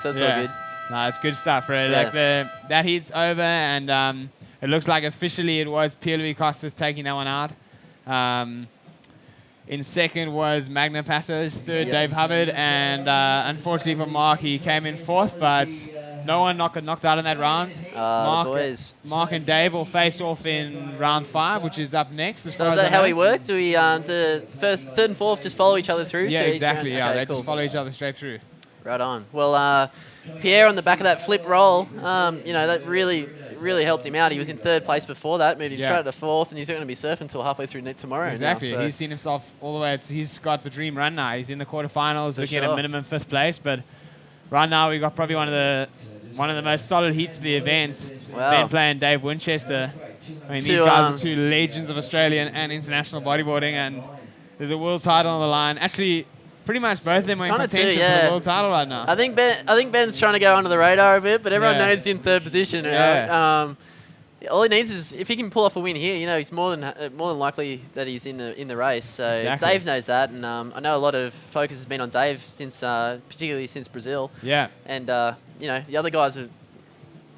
So it's all good. No, it's good stuff, right? Like that heat's over, and it looks like officially it was Pierre-Louis Costas taking that one out. In second was Magna Passos, third Dave Hubbard, and unfortunately for Mark, he came in fourth, but no one got knocked out in that round. Mark and Dave will face off in round 5, which is up next. So is that how we work? Do we third and fourth just follow each other through? Yeah, exactly. Yeah, okay, they just follow each other straight through. Right on. Well, Pierre on the back of that flip roll, that really helped him out. He was in third place before that, moved him straight to fourth, and he's not going to be surfing until halfway through tomorrow. Exactly. Now, so. He's seen himself all the way up. He's got the dream run now. He's in the quarterfinals, looking at a minimum 5th place. But right now, we've got probably one of the most solid heats of the event. Wow. Ben Play and Dave Winchester. I mean, these guys are 2 legends of Australian and international bodyboarding, and there's a world title on the line. Actually, pretty much both of them are in contention for the world title right now. I think Ben's trying to go under the radar a bit, but everyone knows he's in third position. Right? All he needs is if he can pull off a win here, he's more than likely that he's in the race. So Dave knows that, and I know a lot of focus has been on Dave since, particularly since Brazil. Yeah. And the other guys are.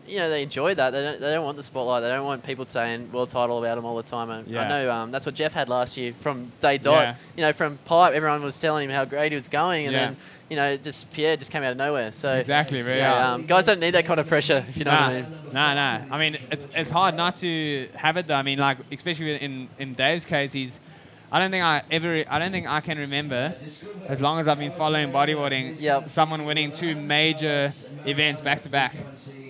They enjoy that. They don't want the spotlight. They don't want people saying world title about them all the time. I know that's what Jeff had last year from day dot. From Pipe, everyone was telling him how great he was going, and then Pierre just came out of nowhere. So exactly, guys don't need that kind of pressure, if you know what I mean. No. I mean, it's hard not to have it though. I mean, like especially in Dave's case, I don't think I can remember, as long as I've been following bodyboarding, someone winning 2 major events back to back.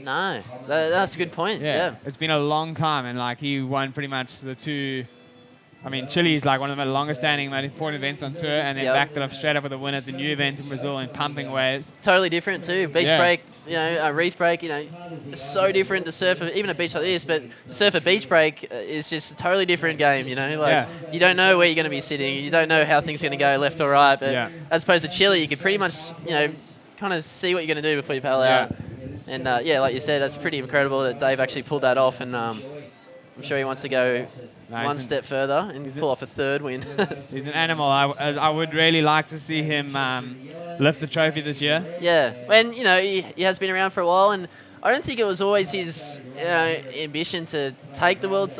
No, that's a good point. Yeah. It's been a long time, and he won pretty much the 2. I mean, Chile is one of the longest standing, most important events on tour, and then backed it up straight up with a win at the new event in Brazil in pumping waves. Totally different too. Beach break, a reef break, it's so different to surf even a beach like this, but to surf a beach break is just a totally different game. You don't know where you're going to be sitting, you don't know how things are going to go left or right. But as opposed to Chile, you could pretty much kind of see what you're going to do before you paddle out. And like you said, that's pretty incredible that Dave actually pulled that off, and I'm sure he wants to go one step further and pull off a 3rd win. He's an animal. I would really like to see him lift the trophy this year. Yeah, and he has been around for a while, and I don't think it was always his ambition to take the world.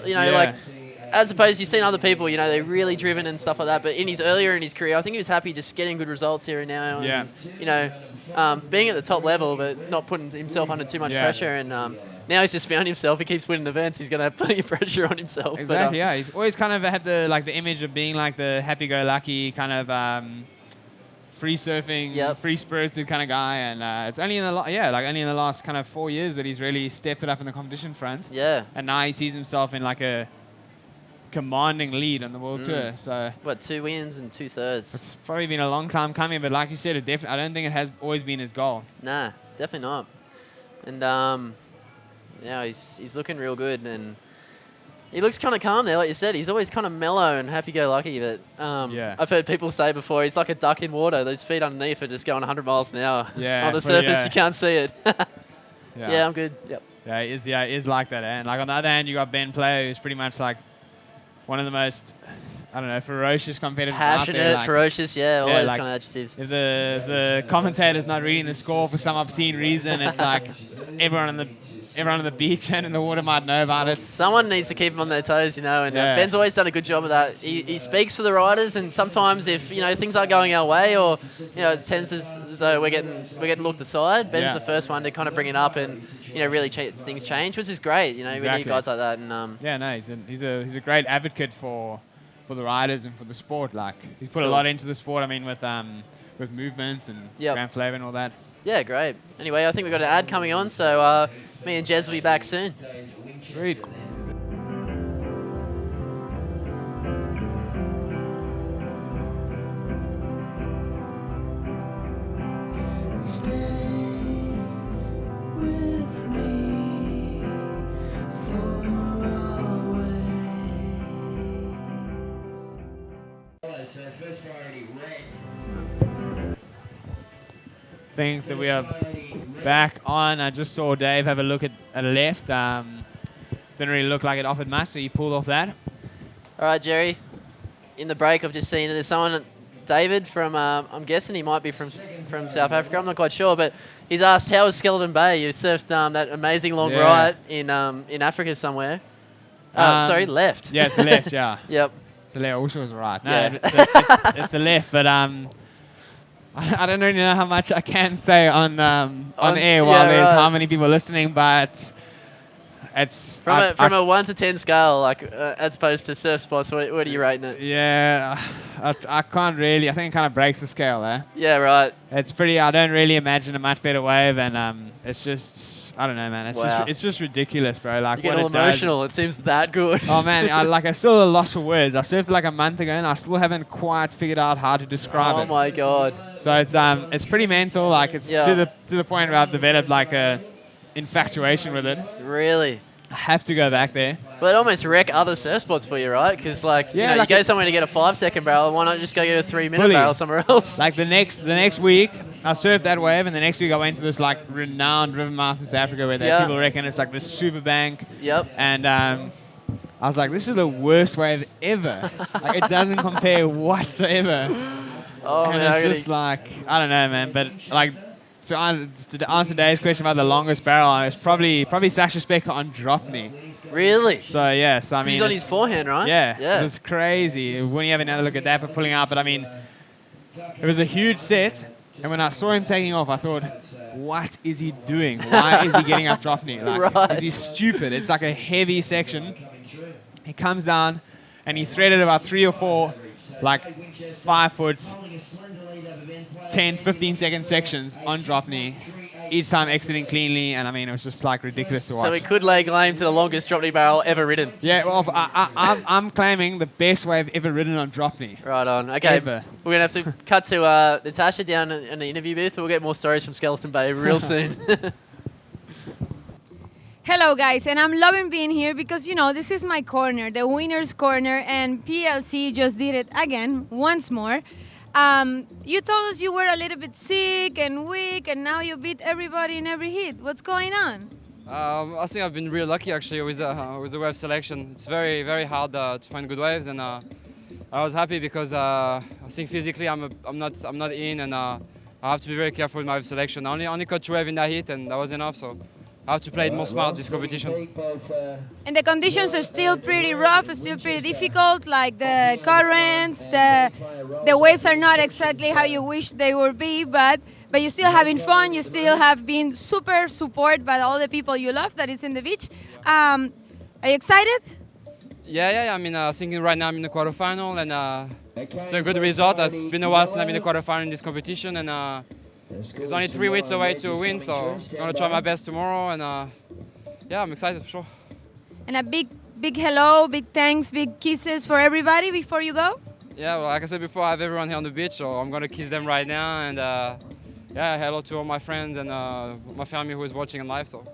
As opposed, you've seen other people, they're really driven and stuff like that. But earlier in his career, I think he was happy just getting good results here and now. And, being at the top level, but not putting himself under too much pressure. And now he's just found himself. He keeps winning events. He's going to have plenty of pressure on himself. Exactly. But, he's always kind of had the image of being the happy-go-lucky kind of free surfing, free-spirited kind of guy. And it's only in the last kind of 4 years that he's really stepped it up in the competition front. Yeah. And now he sees himself in a commanding lead on the world tour. So 2 wins and 2/3. It's probably been a long time coming, but like you said, I don't think it has always been his goal. Nah, definitely not. And he's looking real good, and he looks kind of calm there, like you said. He's always kind of mellow and happy-go-lucky, but I've heard people say before he's like a duck in water. Those feet underneath are just going 100 miles an hour. Yeah, on the surface, you can't see it. Yeah, I'm good. Yep. Yeah, he is like that. And on the other hand, you got Ben Player, who's pretty much one of the most, ferocious competitors Passionate, out there. ferocious, all those kind of adjectives. If the commentator's not reading the score for some obscene reason, it's everyone on the beach and in the water might know about it. Someone needs to keep them on their toes, and Ben's always done a good job of that. He speaks for the riders, and sometimes if things aren't going our way, or it tends as though we're getting looked aside, Ben's the first one to kind of bring it up and really things change, which is great. We need guys like that. And he's a great advocate for the riders and for the sport. He's put a lot into the sport. I mean, with movement and Grand Flavor and all that. Yeah, great. Anyway, I think we've got an ad coming on, so me and Jez will be back soon. Sweet. Stay with me for always. So first priority red. Think that we are back on. I just saw Dave have a look at left. Didn't really look like it offered much, so he pulled off that. All right, Jerry. In the break, I've just seen there's someone David from, I'm guessing he might be from South Africa. I'm not quite sure, but he's asked, how was Skeleton Bay? You surfed that amazing long right in Africa somewhere. Sorry, left. Yeah, it's a left, yeah. Yep. It's a left. I wish it was right. No, Yeah. it's a left, but I don't really know how much I can say on air while there's how many people listening, but it's... From a 1 to 10 scale, like as opposed to surf spots, what are you rating it? Yeah, I can't really. I think it kind of breaks the scale, eh? Yeah, right. It's pretty... I don't really imagine a much better wave, and it's just... I don't know, man. It's just ridiculous, bro. Like, you get all emotional. It seems that good. Oh, man. I still at a loss for words. I surfed like a month ago, and I still haven't quite figured out how to describe it. Oh, my God. So it's pretty mental. Like, it's to the point where I've developed like a infatuation with it. Really? I have to go back there. Well, it almost wreck other surf spots for you, right? Because, like, you go somewhere to get a 5-second barrel, why not just go get a 3-minute barrel somewhere else? Like, the next week, I surfed that wave, and the next week I went to this, like, renowned river mouth in South Africa where people reckon it's, like, the super bank. Yep. And I was like, this is the worst wave ever. Like, it doesn't compare whatsoever. Oh, and man. it's just, like, I don't know, man. But, like... to answer Dave's question about the longest barrel, it's probably Sasha Specker on Drop Me. Really? So, yes, I mean... he's on his forehand, right? Yeah. It was crazy. When you have another look at that, but pulling out. But, I mean, it was a huge set. And when I saw him taking off, I thought, what is he doing? Why is he getting up Drop Me? Like, is he stupid? It's like a heavy section. He comes down, and he threaded about 3 or 4, like, 5 foot... 10, 15-second sections on Drop Knee, each time exiting cleanly, and I mean, it was just like ridiculous to watch. So we could lay claim to the longest drop knee barrel ever ridden. Yeah, well, I'm claiming the best wave ever ridden on Drop Knee. Right on. Okay, ever. We're going to have to cut to Natasha down in the interview booth. We'll get more stories from Skeleton Bay real soon. Hello guys, and I'm loving being here because, you know, this is my corner, the winner's corner, and PLC just did it again, once more. You told us you were a little bit sick and weak, and now you beat everybody in every heat. What's going on? I think I've been really lucky actually with the wave selection. It's very, very hard to find good waves, and I was happy because I think physically I'm not in, and I have to be very careful with my wave selection. I only caught 2 waves in that heat, and that was enough. So I have to play it more smart this competition. And the conditions are still pretty rough, it's still pretty difficult, like the currents, the waves are not exactly how you wish they would be, but you're still having fun, you still have been super supported by all the people you love that is in the beach. Are you excited? Yeah. I mean, thinking right now I'm in the quarterfinal, and it's a good result. It's been a while since I'm in the quarterfinal in this competition, and it's only 3 weeks away to a win, so I'm going to try my best tomorrow, and yeah, I'm excited for sure. And a big hello, big thanks, big kisses for everybody before you go? Yeah, well, like I said before, I have everyone here on the beach, so I'm going to kiss them right now, and yeah, hello to all my friends and my family who is watching in live. So.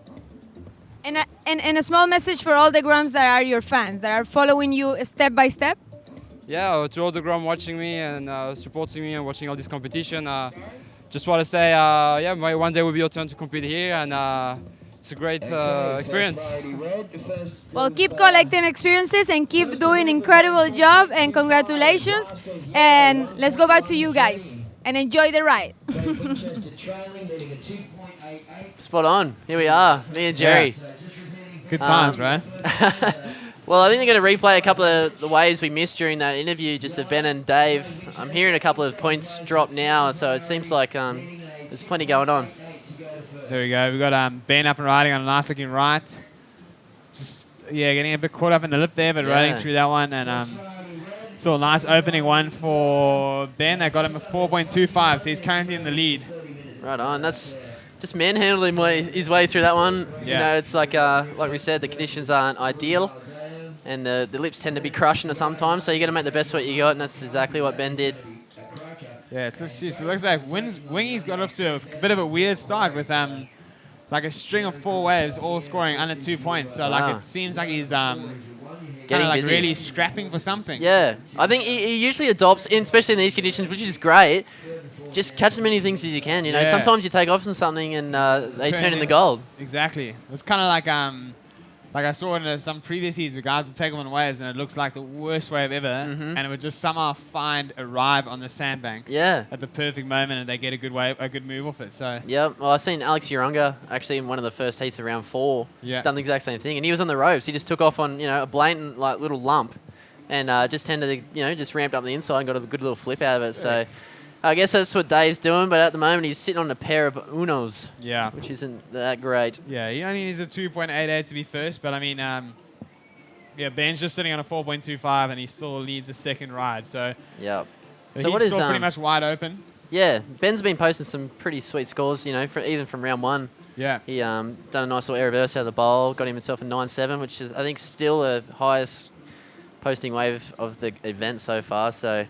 And a small message for all the Grums that are your fans, that are following you step by step? Yeah, to all the Grum watching me and supporting me and watching all this competition. Just want to say, yeah, one day will be your turn to compete here, and it's a great experience. Well, keep collecting experiences and keep doing incredible job, and congratulations. And let's go back to you guys and enjoy the ride. Spot on. Here we are, me and Jerry. Yeah. Good times, right? Well, I think they're going to replay a couple of the waves we missed during that interview, just of Ben and Dave. I'm hearing a couple of points drop now, so it seems like there's plenty going on. There we go. We've got Ben up and riding on a nice looking right. Just, getting a bit caught up in the lip there, but riding through that one. And saw a nice opening one for Ben. That got him a 4.25, so he's currently in the lead. Right on. That's just manhandling his way through that one. Yeah. You know, it's like we said, the conditions aren't ideal. And the lips tend to be crushing sometimes, so you got to make the best of what you got, and that's exactly what Ben did. Yeah, so it looks like Wingy's got off to a bit of a weird start with like a string of 4 waves all scoring under 2 points. So like it seems like he's getting like busy. really scrapping for something. Yeah, I think he usually adopts, especially in these conditions, which is great. Just catch as many things as you can. You know, sometimes you take off on something and they turn into gold. Exactly. It was kind of like Like I saw in some previous heats, the guys would take them on waves, and it looks like the worst wave ever, and it would just somehow arrive on the sandbank at the perfect moment, and they get a good move off it. So well, I've seen Alex Urunga actually in one of the first heats of round 4, done the exact same thing, and he was on the ropes. He just took off on a blatant like little lump, and just tended to just ramped up the inside and got a good little flip out of it. So I guess that's what Dave's doing, but at the moment he's sitting on a pair of Unos, which isn't that great. Yeah, he only needs a 2.88 to be first, but I mean, Ben's just sitting on a 4.25, and he still needs a second ride. So So what is still pretty much wide open? Yeah, Ben's been posting some pretty sweet scores, even from round 1. Yeah. He done a nice little air reverse out of the bowl, got himself a 9.7, which is I think still the highest posting wave of the event so far. So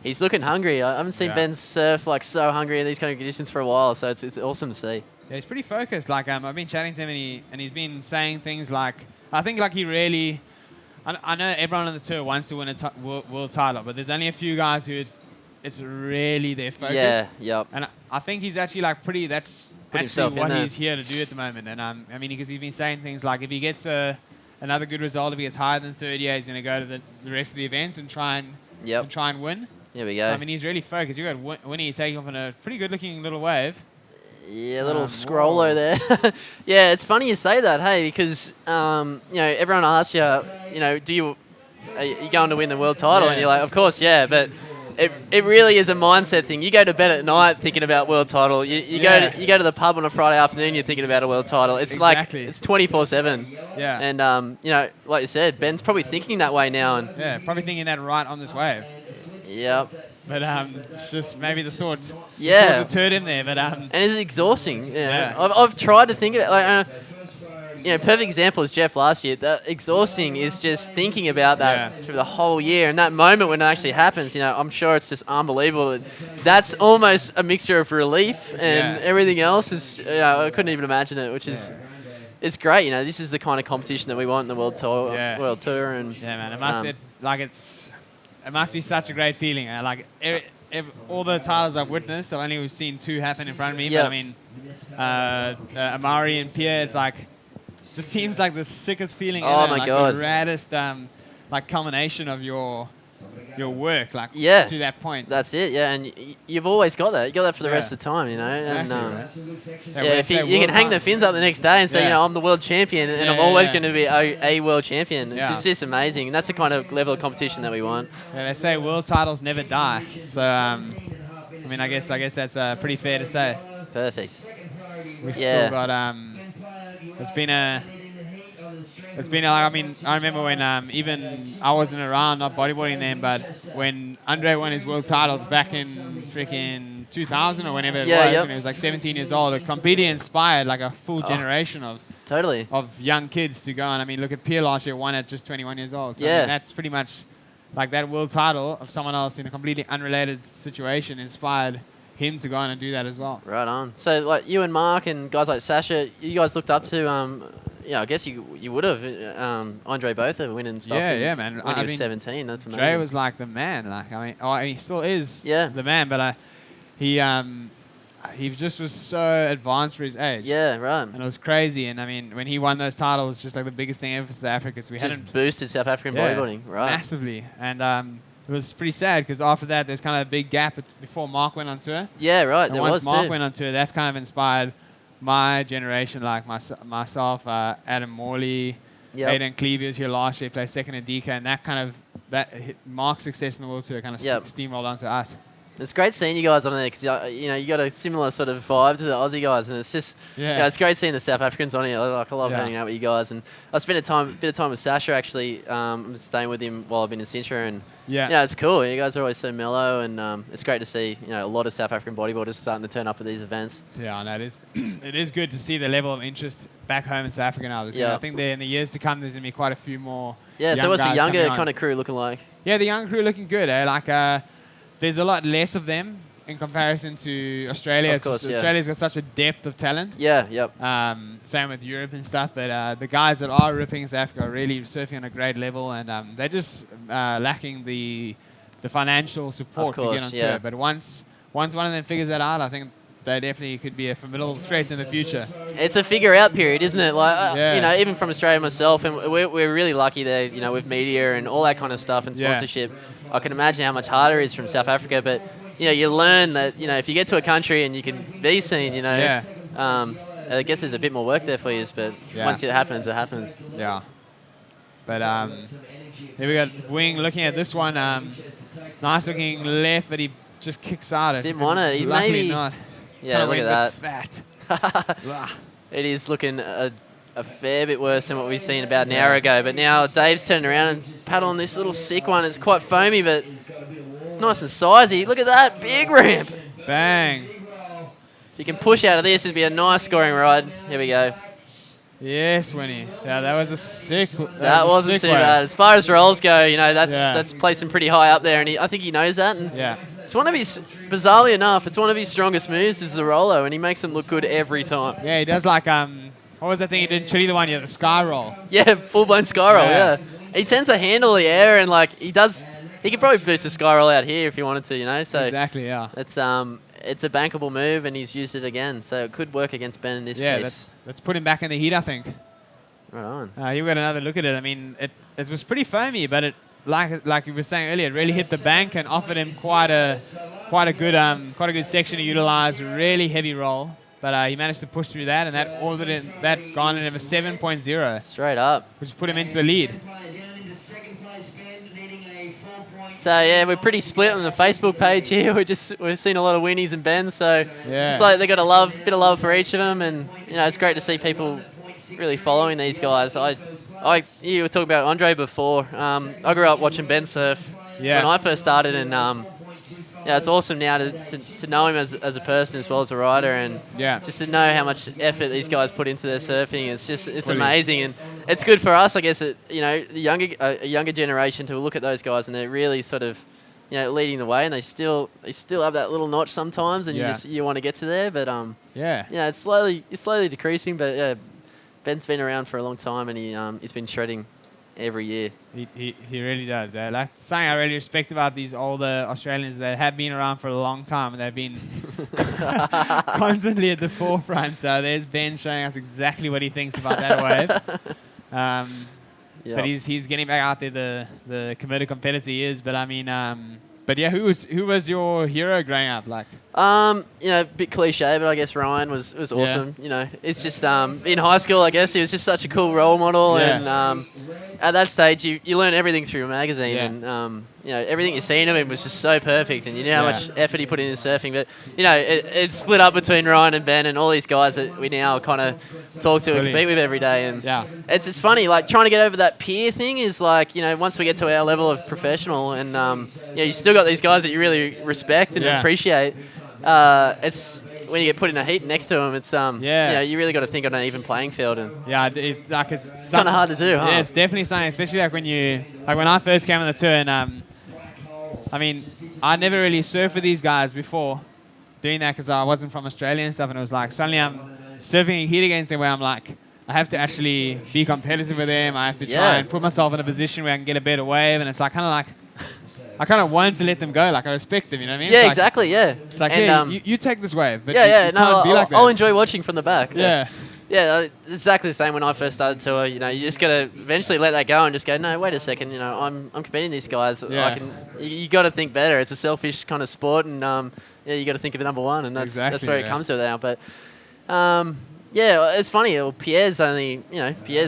he's looking hungry. I haven't seen Ben surf like so hungry in these kind of conditions for a while, so it's awesome to see. Yeah, he's pretty focused. Like I've been chatting to him, and he's been saying things like, I think like he really, I know everyone on the tour wants to win a world title, but there's only a few guys who it's really their focus. And I think he's actually like that's actually what he's here to do at the moment. And I mean, because he's been saying things like if he gets another good result, if he gets higher than 30, he's going to go to the rest of the events and try and win. Here we go. So, I mean, he's really focused. You got Winnie taking off on a pretty good-looking little wave. Yeah, little scroller there. Yeah, it's funny you say that, hey, because everyone asks you, are you going to win the world title? And you're like, of course, yeah, but it really is a mindset thing. You go to bed at night thinking about world title. You go to the pub on a Friday afternoon, you're thinking about a world title. It's like it's 24/7. Yeah. And like you said, Ben's probably thinking that way now. And probably thinking that right on this wave. Yep. But it's just maybe the thought deterred him there. But and it's exhausting. I've tried to think of it. Like, perfect example is Jeff last year. The exhausting is just thinking about that for the whole year, and that moment when it actually happens. I'm sure it's just unbelievable. That's almost a mixture of relief and everything else is. I couldn't even imagine it, which is. It's great. This is the kind of competition that we want in the world tour. World tour, and man, it must be like It must be such a great feeling. Like all the titles I've witnessed, I've only seen 2 happen in front of me. But I mean, Amari and Pierre, it's like just seems like the sickest feeling ever. Oh my god! The raddest culmination of your work, to that point. That's it. Yeah, and you've always got that. You got that for the rest of the time, Exactly. And if you can hang the fins up the next day and say, I'm the world champion, and I'm always going to be a world champion. It's just amazing, and that's the kind of level of competition that we want. Yeah, they say world titles never die. So I mean, I guess that's pretty fair to say. Perfect. We've still got It's been like, I mean, I remember when even I wasn't around, not bodyboarding then, but when Andre won his world titles back in freaking 2000 or whenever it was, when he was like 17 years old, it completely inspired like a full generation of young kids to go on. I mean, look at Pierre last year, won at just 21 years old. So I mean, that's pretty much like that world title of someone else in a completely unrelated situation inspired him to go on and do that as well. Right on. So like you and Mark and guys like Sasha, you guys looked up to I guess you would have Andre Botha winning stuff. Yeah, man. When he was 17, that's amazing. Dre was like the man. Like I mean, he still is the man. But he just was so advanced for his age. Yeah, right. And it was crazy. And I mean, when he won those titles, it was just like the biggest thing ever for South Africa. So we just boosted South African bodyboarding, right? Massively. And it was pretty sad because after that, there's kind of a big gap before Mark went on tour. Yeah, right. And once Mark went on tour, that's kind of inspired my generation, like myself, Adam Morley, Aiden Cleavey was here last year, played second in DK, and that Mark's success in the World Tour kind of steamrolled onto us. It's great seeing you guys on there because you got a similar sort of vibe to the Aussie guys, and it's just it's great seeing the South Africans on here. Like I love hanging out with you guys, and I spent a bit of time with Sasha actually. I'm staying with him while I've been in Sintra, and it's cool. You guys are always so mellow, and it's great to see a lot of South African bodyboarders starting to turn up at these events. Yeah, I know it is. It is good to see the level of interest back home in South Africa now. I think in the years to come, there's gonna be quite a few more. Yeah. So what's the younger kind of crew looking like? Yeah, the young crew looking good. There's a lot less of them in comparison to Australia. Of course, Australia's got such a depth of talent. Yeah, yep. Same with Europe and stuff. But the guys that are ripping in South Africa are really surfing on a great level, and they're just lacking the financial support to get on tour. But once one of them figures that out, I think they definitely could be a formidable threat in the future. it's a figure out period, isn't it? Like, you know, even from Australia myself, and we're really lucky there, you know, with media and all that kind of stuff and sponsorship. I can imagine how much harder it is from South Africa, but, you know, you learn that, you know, if you get to a country and you can be seen, you know, I guess there's a bit more work there for you, but once it happens, it happens. Yeah. But here we got Wing looking at this one. Nice looking left, but he just kicks out it. Didn't want it. He luckily maybe not. Yeah, look at that. Fat. It is looking a fair bit worse than what we've seen about an hour ago. But now Dave's turning around and paddling this little sick one. It's quite foamy, but it's nice and sizey. Look at that. Big ramp. Bang. If you can push out of this, it'd be a nice scoring ride. Here we go. Yes, Winnie. Yeah, that was a sick. That wasn't too bad. As far as rolls go, you know, that's placing pretty high up there, and I think he knows that. And it's one of his, bizarrely enough, it's one of his strongest moves is the Rolo, and he makes them look good every time. Yeah, he does like what was that thing he did in Chile the one year, the sky roll? Yeah, full blown sky roll. Yeah. He tends to handle the air, and like he could probably boost a sky roll out here if he wanted to, you know. So exactly, yeah. It's a bankable move, and he's used it again, so it could work against Ben in this case. Let's put him back in the heat, I think. Right on. You got another look at it. I mean, it was pretty foamy, but it like you were saying earlier, it really hit the bank and offered him quite a good section to utilize. Really heavy roll, but he managed to push through that, and that garnered him a 7.0. Straight up, which put him into the lead. So yeah, we're pretty split on the Facebook page here. We've seen a lot of Winnies and Bens, so it's like they got a bit of love for each of them, and you know it's great to see people really following these guys. You were talking about Andre before. I grew up watching Ben surf when I first started, and it's awesome now to know him as a person as well as a rider, and just to know how much effort these guys put into their surfing. It's amazing, and it's good for us, I guess. You know, a younger generation to look at those guys, and they're really sort of, you know, leading the way, and they still have that little notch sometimes, and you want to get to there, but it's slowly decreasing, but yeah. Ben's been around for a long time, and he's been shredding every year. He really does. Like something I really respect about these older Australians that have been around for a long time, and they've been constantly at the forefront. There's Ben showing us exactly what he thinks about that wave. But he's getting back out there, the committed competitor he is. But I mean, but yeah, who was your hero growing up? Like, you know, a bit cliche, but I guess Ryan was awesome. You know, it's just in high school, I guess he was just such a cool role model, and at that stage, you learn everything through a magazine, and you know, everything you're seeing of him was just so perfect, and you know how much effort he put into surfing. But you know, it's split up between Ryan and Ben and all these guys that we now kind of talk to and compete with every day. And it's funny, like trying to get over that peer thing is like, you know, once we get to our level of professional, and you still got these guys that you really respect and appreciate. It's when you get put in a heat next to them, it's you know, you really got to think on an even playing field, and it's kind of hard to do. Yeah, it's definitely something, especially like when I first came on the tour, and I mean, I never really surfed with these guys before doing that because I wasn't from Australia and stuff, and it was like suddenly I'm surfing a heat against them where I'm like, I have to actually be competitive with them. I have to try and put myself in a position where I can get a better wave, and it's like kind of like. I kind of want to let them go. Like, I respect them, you know what I mean? Yeah, it's exactly, yeah. It's like, and, hey, you take this wave, but you can't be like that. I'll enjoy watching from the back. Yeah. Yeah, exactly the same when I first started tour. You know, you just got to eventually let that go and just go, no, wait a second, you know, I'm competing these guys. Yeah. You got to think better. It's a selfish kind of sport, and you got to think of number one, and that's where it comes to now. But yeah, it's funny. Well, Pierre's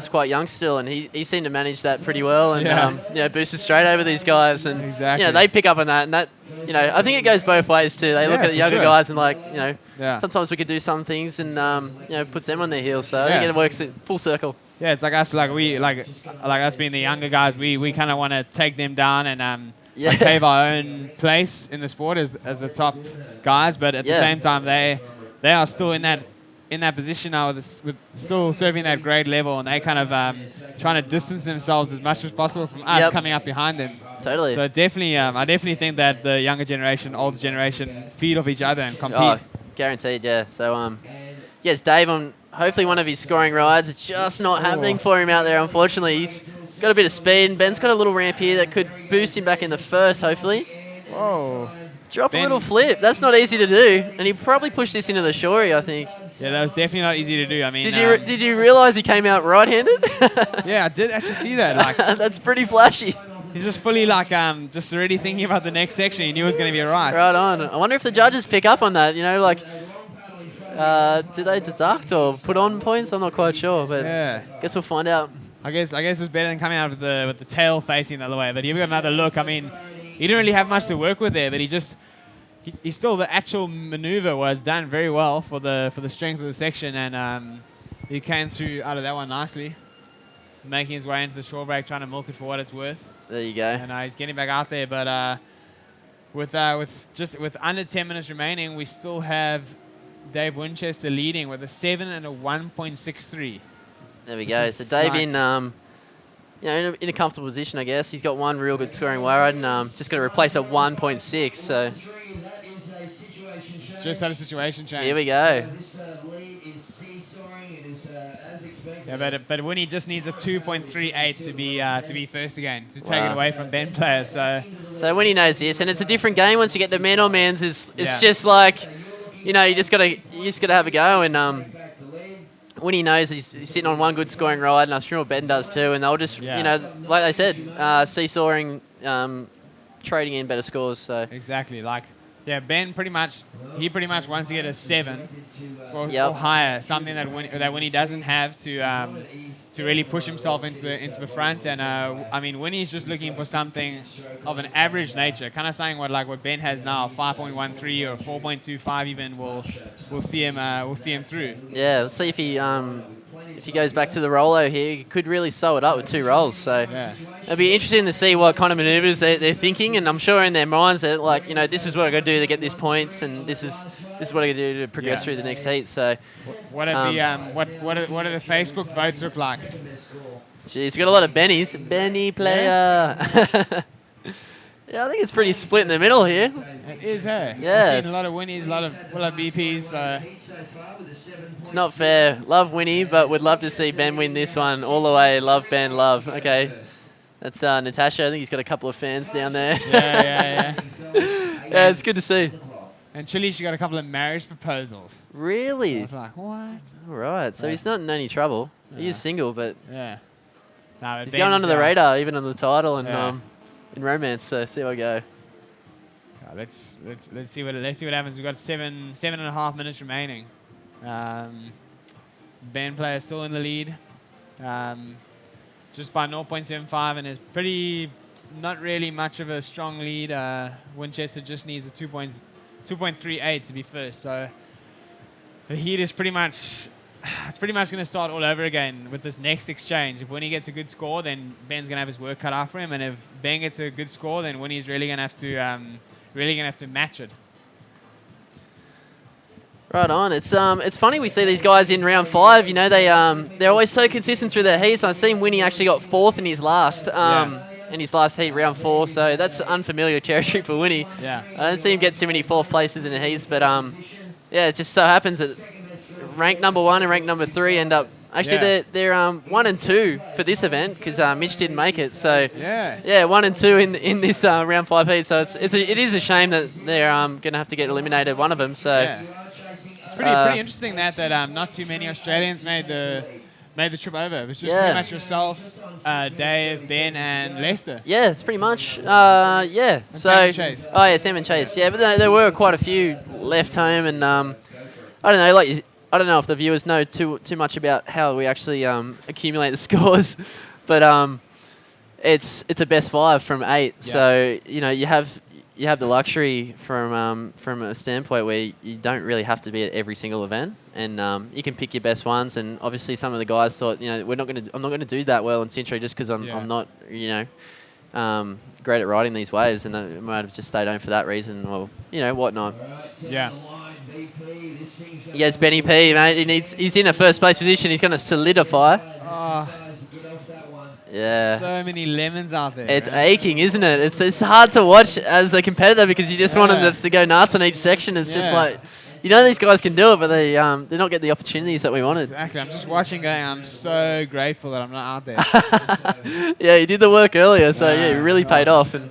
quite young still, and he seemed to manage that pretty well, and boosted straight over these guys, and you know, they pick up on that, and that, you know, I think it goes both ways too. They look at the younger guys and like, you know, sometimes we could do some things, and you know, puts them on their heels. So I think it works in full circle. Yeah, it's like us, like us being the younger guys, we kind of want to take them down and like pave our own place in the sport as the top guys, but at the same time they are still in that position now with still serving that grade level, and they kind of trying to distance themselves as much as possible from us coming up behind them. Totally. So definitely, I definitely think that the younger generation, older generation feed off each other and compete. Oh, guaranteed, yeah. So, yes, Dave on hopefully one of his scoring rides. It's just not happening for him out there, unfortunately. He's got a bit of speed, and Ben's got a little ramp here that could boost him back in the first, hopefully. Whoa. Drop a little flip. That's not easy to do, and he probably pushed this into the shorey, I think. Yeah, that was definitely not easy to do. I mean, Did you realize he came out right-handed? yeah, I did actually see that. Like, that's pretty flashy. he's just fully like just already thinking about the next section. He knew it was going to be right. Right on. I wonder if the judges pick up on that. You know, like, do they deduct or put on points? I'm not quite sure, but Yeah. guess we'll find out. I guess it's better than coming out with the tail facing the other way. But here we got another look. I mean, he didn't really have much to work with there, but he still, the actual maneuver was done very well for the strength of the section, and he came through out of that one nicely, making his way into the shore break, trying to milk it for what it's worth. There you go. And he's getting back out there, but with under 10 minutes remaining, we still have Dave Winchester leading with a 7 and a 1.63. There we go. So Dave in a comfortable position, I guess. He's got one real good scoring wide and just going to replace a 1.6. So just had a situation change. here we go. Yeah, but Winnie just needs a 2.38 to be first again, to take it away from Ben players. So when he knows this, and it's a different game once you get to man on mans, it's just like, you just gotta have a go, and when he knows he's sitting on one good scoring ride, and I'm sure Ben does too, and they'll just like they said, seesawing, trading in better scores. So exactly, like Ben pretty much wants to get a 7 or higher, something that Winnie doesn't have to really push himself into the front. And I mean, Winnie's just looking for something of an average nature, kind of saying what Ben has now, 5.13 or 4.25 even. We'll see him through. Yeah, let's see if he goes back to the rollo here. He could really sew it up with 2 rolls. So it'll be interesting to see what kind of maneuvers they're thinking, and I'm sure in their minds they're like, this is what I got to do to get these points, and this is what I got to do to progress through the next heat. So what do the Facebook votes look like? He's got a lot of Bennies. Benny player. Yeah, I think it's pretty split in the middle here. It is, hey? Yeah. I've seen a lot of Winnies, a lot of BPs. It's not fair. Love Winnie, but would love to see Ben win this one all the way. Love Ben, love. Okay. That's Natasha. I think he's got a couple of fans down there. Yeah. Yeah, it's good to see. And Chile, she got a couple of marriage proposals. Really? I was like, what? All right. So he's not in any trouble. He is single, but no, he's going under the radar, even on the title and in romance. So see how I go. Let's see what happens. We've got 7.5 minutes remaining. Ben player still in the lead, just by 0.75, and is pretty not really much of a strong lead. Winchester just needs a 2.38 to be first. So the heat is pretty much going to start all over again with this next exchange. If Winnie gets a good score, then Ben's going to have his work cut out for him, and if Ben gets a good score, then Winnie's really going to have to match it. Right on. It's funny we see these guys in round 5. They're always so consistent through their heats. I've seen Winnie actually got 4th in his last heat, round 4. So that's unfamiliar territory for Winnie. Yeah. I don't see him get too many 4th places in the heats, but it just so happens that rank number 1 and rank number 3 end up. Actually, they're 1 and 2 for this event because Mitch didn't make it. So 1 and 2 in this round 5 heat. So it is a shame that they're going to have to get eliminated, one of them. So it's pretty interesting that not too many Australians made the trip over. It was just pretty much yourself, Dave, Ben, and Lester. Yeah, it's pretty much. And Sam and Chase. Oh yeah, Sam and Chase. Yeah, but there were quite a few left home, and I don't know. I don't know if the viewers know too much about how we actually accumulate the scores, but it's a best 5 from 8. Yeah. So you have the luxury from a standpoint where you don't really have to be at every single event, and you can pick your best ones. And obviously, some of the guys thought, I'm not going to do that well in Sintra just because I'm not great at riding these waves, and I might have just stayed home for that reason, or whatnot. Yeah. Yes, Benny P, mate. He's in a first place position. He's going to solidify. Yeah. So many lemons out there. It's aching, isn't it? It's hard to watch as a competitor because you just want them to go nuts on each section. It's just like, these guys can do it, but they're not getting the opportunities that we wanted. Exactly. I'm just watching going, I'm so grateful that I'm not out there. Yeah, you did the work earlier, so it really paid off. And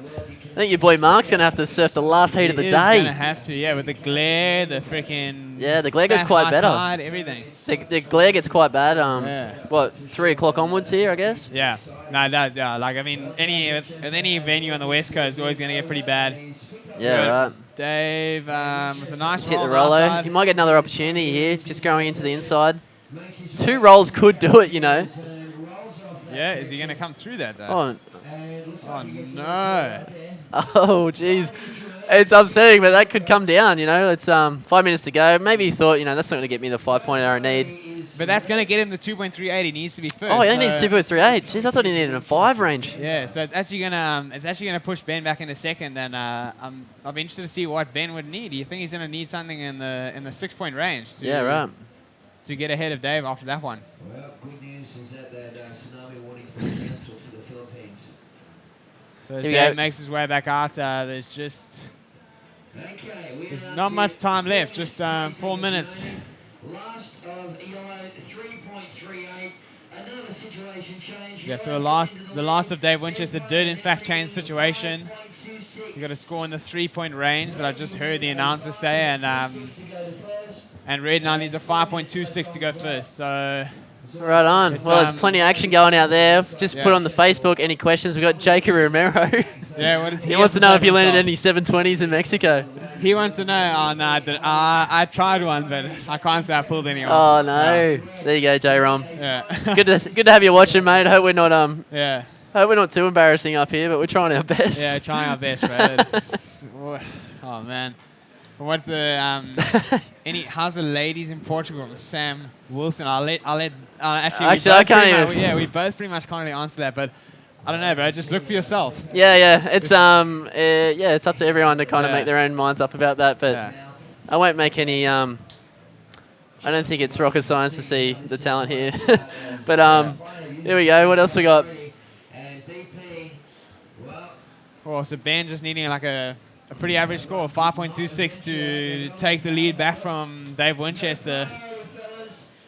I think your boy Mark's going to have to surf the last heat of the He's day. going to have to, yeah, with the glare, the freaking... Yeah, the glare gets quite high better. tide, everything. The glare gets quite bad. Yeah. What, 3 o'clock onwards here, I guess? Yeah, no, it does, yeah. Like, I mean, any venue on the West Coast is always going to get pretty bad. Yeah, right. Dave, with a nice Just hit roll the on the rollo. outside. You might get another opportunity here, just going into the inside. 2 rolls could do it, you know. Yeah, is he going to come through that, though? Oh, Oh, no. oh, jeez. It's upsetting, but that could come down, you know. It's 5 minutes to go. Maybe he thought, you know, that's not going to get me the 5-point I need. But that's going to get him the 2.38. He needs to be first. Oh, he only needs so- 2.38. Jeez, I thought he needed a 5 range. Yeah, so it's actually gonna push Ben back into second, and I'll be interested to see what Ben would need. Do you think he's gonna need something in the 6-point range to Yeah, right. to get ahead of Dave after that one? Well, good news is that tsunami warning's been cancelled for the Philippines. So as Here we Dave go. makes his way back out, there's Okay, there's not much time left, just 4 minutes. Last of ELO 3.38. Another situation change. Yeah, so the last of Dave Winchester did in fact change the situation. You got to score in the 3-point range that I just heard the announcer say, and Red now needs a 5.26 to go first. So Right on. It's, Well, there's plenty of action going out there. Just yeah. put on the Facebook any questions. We've got Jacob Romero. yeah, what does He he? wants to have know say if you for landed himself? any 720s in Mexico. He wants to know. Oh no, I tried one, but I can't say I pulled anyone. Oh, no. There you go, J-Rom. Yeah. It's good to have you watching, mate. Hope we're not yeah. hope we're not too embarrassing up here, but we're trying our best. Yeah, trying our best, bro. It's- oh man. What's the how's the ladies in Portugal? Sam Wilson. Actually, Actually, I can't even. Yeah, we both pretty much can't really answer that, but I don't know, bro. Just look for yourself. Yeah. It's it's up to everyone to kind of Yeah. make their own minds up about that. But Yeah. I won't make any. I don't think it's rocket science to see the talent here. But here we go. What else we got? And BP, well, Oh, so Ben just needing like a pretty average score of 5.26 to take the lead back from Dave Winchester.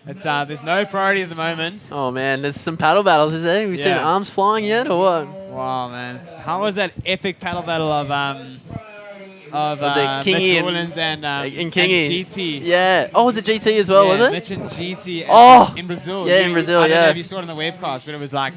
It's there's no priority at the moment. Oh man, there's some paddle battles, is there? We've seen Yeah. arms flying yet, or what? Wow, man. How was that epic paddle battle of Was it Kingy Mitch and- Rawlins and Kingy. GT? Yeah. Oh, was it GT as well? Yeah, Was it? Mitch and GT Oh! in Brazil. Yeah, in Brazil, I don't know yeah. if you saw it on the webcast, but it was like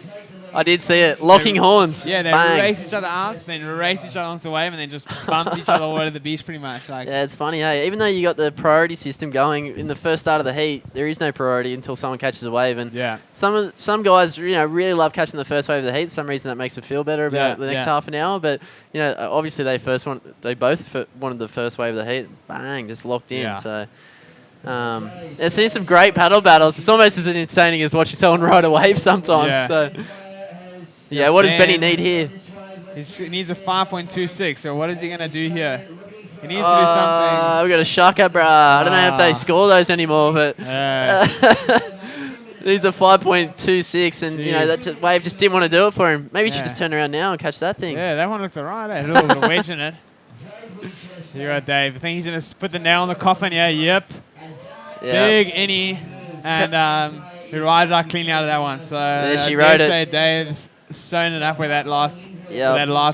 I did see it. Locking horns. yeah, they Bang. raced each other out, then raced each other onto a wave, and then just bumped each other all over the beach, pretty much. Like Yeah, it's funny, hey. Even though you got the priority system going in the first start of the heat, there is no priority until someone catches a wave. And yeah. some guys, really love catching the first wave of the heat. For some reason that makes them feel better about Yeah, the next yeah. half an hour. But obviously they both wanted the first wave of the heat. Bang, just locked in. Yeah. So. I've seen some great paddle battles. It's almost as entertaining as watching someone ride a wave sometimes. Yeah. So, yeah, what does Ben- Benny need here? He needs a 5.26, so what is he going to do here? He needs to do something. We've got a shaka, bruh. I don't know if they Ah. score those anymore, but Yeah. needs a 5.26, and that wave just didn't want to do it for him. Maybe he should Yeah. just turn around now and catch that thing. Yeah, that one looked alright. A little bit of wedge in it. You're right, Dave. I think he's going to put the nail in the coffin. Yeah, yep. Yeah. Big innie. And he rides out cleanly out of that one. So There she I rode dare it. say Dave's sewn it up with that last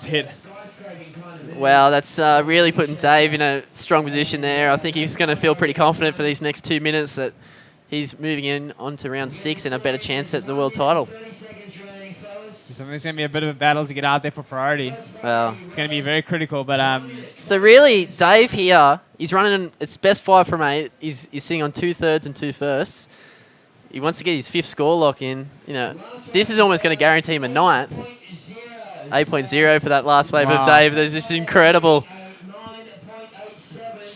hit. Wow, that's really putting Dave in a strong position there. I think he's going to feel pretty confident for these next 2 minutes that he's moving in onto round 6 and a better chance at the world title. So there's going to be a bit of a battle to get out there for priority. Wow. It's going to be very critical, but So really, Dave here, he's running it's best 5 from 8. He's sitting on 2/3 and 2/1. He wants to get his 5th score lock in. This is almost going to guarantee him a 9th. 8.0 for that last wave Wow. of Dave. That's just incredible.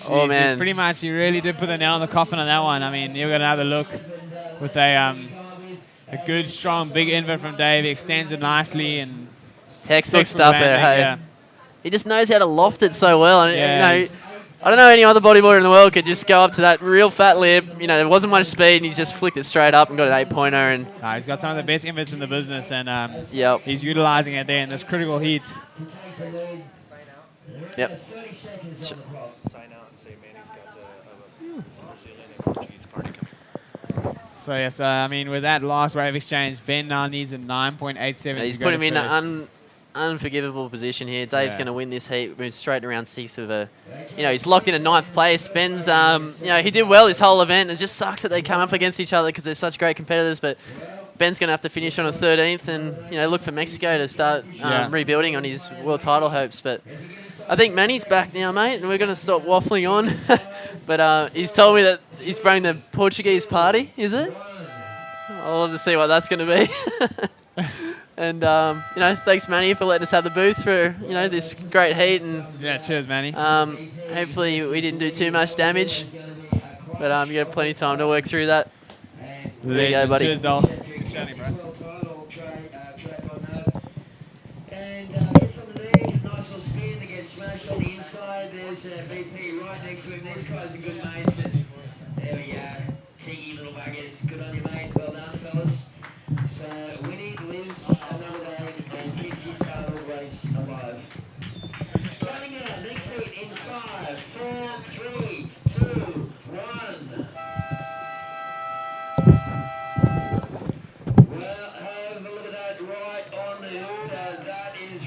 Oh, Jeez, man. he's pretty much, he really did put the nail in the coffin on that one. I mean, you're going to have a look with a good, strong, big invert from Dave. He extends it nicely and Textbook stuff there, hey. Yeah. He just knows how to loft it so well. And, Yeah, I don't know any other bodyboarder in the world could just go up to that real fat lip. There wasn't much speed, and he just flicked it straight up and got an 8-pointer. And Nah, he's got some of the best inverts in the business, and yep. he's utilizing it there in this critical heat. Yep. Sign out and say Manny's got the New Zealand and Portuguese party coming. So, yes, I mean, with that last wave exchange, Ben now needs a 9.87 He's to go put to him in first. unforgivable position here. Dave's going to win this heat, move straight to round 6 with a, he's locked in at 9th place. Ben's, he did well this whole event. It just sucks that they come up against each other because they're such great competitors, but Ben's going to have to finish on a 13th and, look for Mexico to start rebuilding on his world title hopes. But I think Manny's back now, mate, and we're going to stop waffling on. But he's told me that he's bringing the Portuguese party, is it? I'll love to see what that's going to be. And, thanks, Manny, for letting us have the booth for, this great heat. And cheers, Manny. Hopefully we didn't do too much damage. But you got plenty of time to work through that. There you go, buddy. Cheers, Dol. Good chatting, bro. And gets on the knee, nice little spin, they get smashed on the inside. There's BP right next to him. These guys are good mates. And there we go. Cheeky little buggers. Good on you, mate. Well done, fellas. So Winnie lives another day and keeps his title race alive. Starting out, next heat in 5, 4, 3,